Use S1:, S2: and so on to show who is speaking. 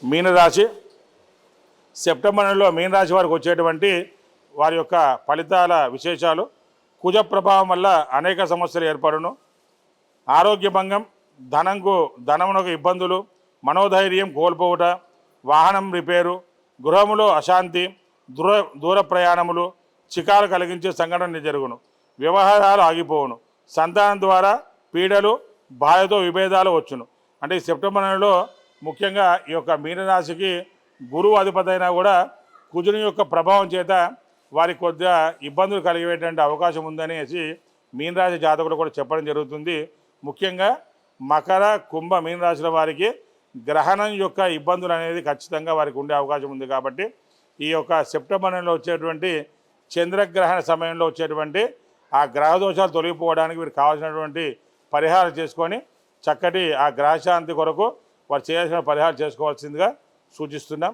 S1: మీనరాశి సెప్టెంబర్ నెలలో మీనరాశి వారికి వచ్చేటువంటి వారి యొక్క ఫలితాల విశేషాలు. కుజ ప్రభావం వల్ల అనేక సమస్యలు ఏర్పడును. ఆరోగ్య భంగం, ధనమునకు ఇబ్బందులు, మనోధైర్యం కోల్పోవుట, వాహనం రిపేరు, గృహములో అశాంతి, దూర ప్రయాణములు, చికాలు కలిగించే సంఘటన జరుగును. వ్యవహారాలు ఆగిపోవును. సంతానం ద్వారా పీడలు, బాధతో విభేదాలు వచ్చును. అంటే ఈ సెప్టెంబర్ నెలలో ముఖ్యంగా ఈ యొక్క మీనరాశికి గురువు అధిపతి అయినా కూడా కుజుని యొక్క ప్రభావం చేత వారికి కొద్దిగా ఇబ్బందులు కలిగేటువంటి అవకాశం ఉందనేసి మీనరాశి జాతకులు కూడా చెప్పడం జరుగుతుంది. ముఖ్యంగా మకర, కుంభ, మీనరాశుల వారికి గ్రహణం యొక్క ఇబ్బందులు అనేది ఖచ్చితంగా వారికి ఉండే అవకాశం ఉంది. కాబట్టి ఈ యొక్క సెప్టెంబర్ నెలలో వచ్చేటువంటి చంద్రగ్రహణ సమయంలో వచ్చేటువంటి ఆ గ్రహ దోషాలు తొలగిపోవడానికి వీరికి కావాల్సినటువంటి పరిహారం చేసుకొని చక్కటి ఆ గ్రహశాంతి కొరకు వారు చేయాల్సిన పరిహారం చేసుకోవాల్సిందిగా సూచిస్తున్నాం.